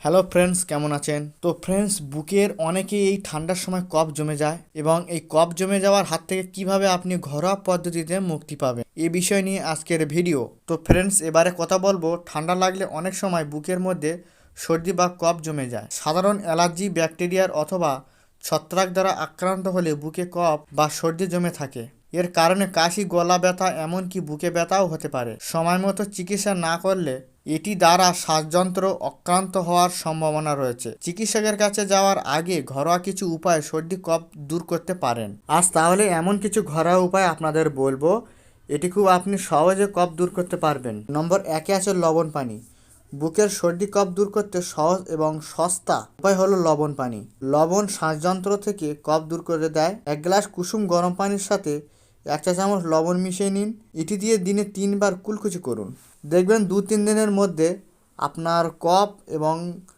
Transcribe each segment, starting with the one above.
Hello friends, কেমন আছেন? তো ফ্রেন্ডস, বুকের অনেকেই এই ঠান্ডার সময় কফ জমে যায় এবং এই কফ জমে যাওয়ার হাত থেকে কিভাবে আপনি ঘরোয়া পদ্ধতিতে মুক্তি পাবেন এই বিষয় নিয়ে আজকের ভিডিও। তো ফ্রেন্ডস, এবারে কথা বলবো ঠান্ডা লাগলে অনেক সময় বুকের মধ্যে সর্দি বা কফ জমে যায়। সাধারণ অ্যালার্জি, ব্যাকটেরিয়ার অথবা ছত্রাক দ্বারা আক্রান্ত হলে বুকে কফ বা সর্দি জমে থাকে। এর কারণে কাশি, গলা ব্যথা, এমনকি বুকে ব্যথাও হতে পারে। সময় মতো চিকিৎসা না করলে এটি দ্বারা শ্বাসযন্ত্র আক্রান্ত হওয়ার সম্ভাবনা রয়েছে। চিকিৎসকের কাছে যাওয়ার আগে ঘরোয়া কিছু উপায় সর্দি কফ দূর করতে পারেন। আজ তাহলে এমন কিছু ঘরোয়া উপায় আপনাদের বলবো, এটি খুব আপনি সহজে কফ দূর করতে পারবেন। নম্বর 1 আছে লবণ পানি। বুকের সর্দি কফ দূর করতে সহজ এবং সস্তা উপায় হলো লবণ পানি। লবণ শ্বাসযন্ত্র থেকে কফ দূর করে দেয়। 1 গ্লাস কুসুম গরম পানির সাথে 1 চা চামচ লবণ মিশিয়ে নিন। এটি দিয়ে দিনে 3 বার কুলকুচি করুন। দেখবেন 2-3 দিনের মধ্যে আপনার কফ এবং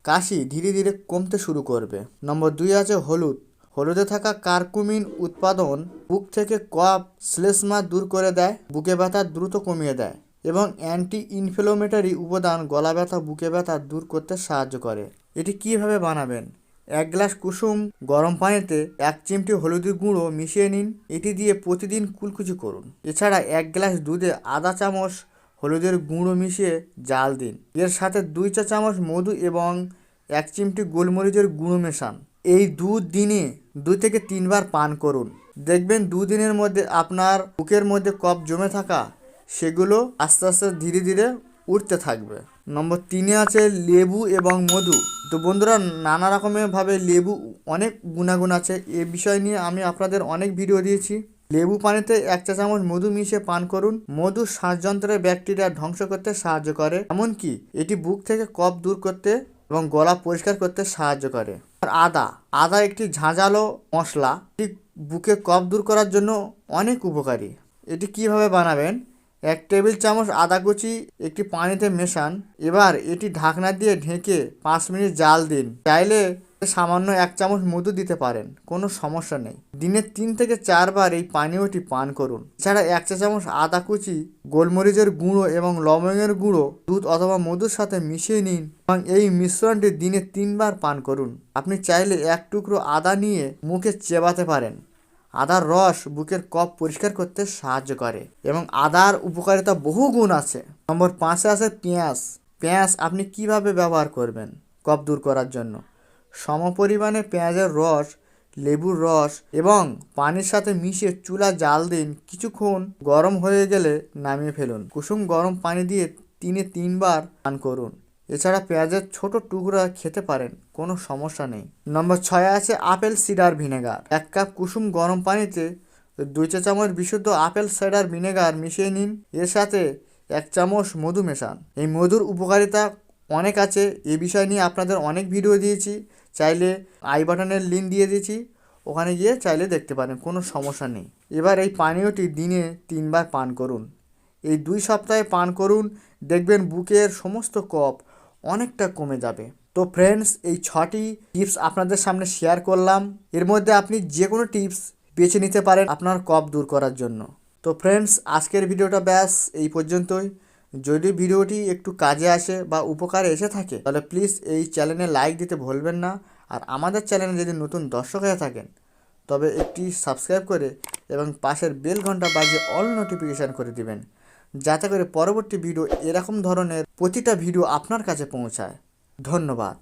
কাশি ধীরে ধীরে কমতে শুরু করবে। নম্বর 2 আছে হলুদ। হলুদে থাকা কার্কুমিন উৎপাদন বুক থেকে কফ, শ্লেষ্মা দূর করে দেয়, বুকে ব্যথা দ্রুত কমিয়ে দেয় এবং অ্যান্টি ইনফ্লেমেটরি উপাদান গলা ব্যথা, বুকে ব্যথা দূর করতে সাহায্য করে। এটি কিভাবে বানাবেন? 1 গ্লাস কুসুম গরম পানিতে 1 চিমটি হলুদের গুঁড়ো মিশিয়ে নিন। এটি দিয়ে প্রতিদিন কুলকুচি করুন। এছাড়া 1 গ্লাস দুধে আধা চামচ হলুদের গুঁড়ো মিশিয়ে জাল দিন। এর সাথে 2 চা চামচ মধু এবং 1 চিমটি গোলমরিচের গুঁড়ো মেশান। এই দুধ দিনে 2 থেকে 3 বার পান করুন। দেখবেন 2 দিনের মধ্যে আপনার বুকের মধ্যে কফ জমে থাকা সেগুলো আস্তে আস্তে ধীরে ধীরে উঠতে থাকবে। নম্বর 3 আছে লেবু এবং মধু। তো বন্ধুরা, নানা রকমের ভাবে লেবু অনেক গুণাগুণ আছে। এ বিষয় নিয়ে আমি আপনাদের অনেক ভিডিও দিয়েছি। লেবু পানিতে 1 চা চামচ মধু মিশিয়ে পান করুন। মধু শ্বাসযন্ত্রের ব্যাকটেরিয়া ধ্বংস করতে সাহায্য করে, এমনকি এটি বুক থেকে কফ দূর করতে এবং গলা পরিষ্কার করতে সাহায্য করে। আর আদা একটি ঝাঁঝালো মশলা, এটি বুকে কফ দূর করার জন্য অনেক উপকারী। এটি কিভাবে বানাবেন? 1 টেবিল চামচ আদা কুচি একটি পানিতে মেশান। এবার এটি ঢাকনা দিয়ে ঢেকে 5 মিনিট জাল দিন। চাইলে সামান্য 1 চামচ মধু দিতে পারেন, কোনো সমস্যা নেই। দিনে 3 থেকে 4 বার এই পানীয়টি পান করুন। এছাড়া 1 চা চামচ আদা কুচি, গোলমরিচের গুঁড়ো এবং লবঙ্গের গুঁড়ো দুধ অথবা মধুর সাথে মিশিয়ে নিন এবং এই মিশ্রণটি দিনে 3 বার পান করুন। আপনি চাইলে 1 টুকরো আদা নিয়ে মুখে চেবাতে পারেন। আদার রস বুকের কফ পরিষ্কার করতে সাহায্য করে এবং আদার উপকারিতা বহু গুণ আছে। নম্বর 5 আছে পেঁয়াজ। পেঁয়াজ আপনি কিভাবে ব্যবহার করবেন কফ দূর করার জন্য? সমপরিমাণে পেঁয়াজের রস, লেবুর রস এবং পানির সাথে মিশিয়ে চুলা জাল দিন। কিছুক্ষণ গরম হয়ে গেলে নামিয়ে ফেলুন। কুসুম গরম পানি দিয়ে 3 বার পান করুন। এছাড়া পেঁয়াজের ছোট টুকরা খেতে পারেন, কোনো সমস্যা নেই। নম্বর 6 আছে আপেল সিডার ভিনেগার। 1 কাপ কুসুম গরম পানিতে 2 চা চামচ বিশুদ্ধ আপেল সাইডার ভিনেগার মিশিয়ে নিন। এর সাথে 1 চামচ মধু মেশান। এই মধুর উপকারিতা অনেক আছে। এই বিষয় নিয়ে আপনাদের অনেক ভিডিও দিয়েছি, চাইলে আই বাটনের লিঙ্ক দিয়ে দিয়েছি, ওখানে গিয়ে চাইলে দেখতে পারেন, কোনো সমস্যা নেই। এবার এই পানীয়টি দিনে 3 বার পান করুন। এই 2 সপ্তাহে পান করুন, দেখবেন বুকের সমস্ত কফ অনেকটা কমে যাবে। তো ফ্রেন্ডস, এই 6টি টিপস আপনাদের সামনে শেয়ার করলাম। এর মধ্যে আপনি যে কোনো টিপস বেছে নিতে পারেন আপনার কফ দূর করার জন্য। তো ফ্রেন্ডস, আজকের ভিডিওটা ব্যাস এই পর্যন্তই। যদি ভিডিওটি একটু কাজে আসে বা উপকারে এসে থাকে, তাহলে প্লিজ এই চ্যানেলে লাইক দিতে ভুলবেন না। আর আমাদের চ্যানেলে যদি নতুন দর্শক হয়ে থাকেন, তবে একটি সাবস্ক্রাইব করে এবং পাশের বেল ঘন্টা বাজিয়ে অল নোটিফিকেশান করে দিবেন, যাতে করে পরবর্তী ভিডিও এরকম ধরনের প্রতিটা ভিডিও আপনার কাছে পৌঁছায়। ধন্যবাদ।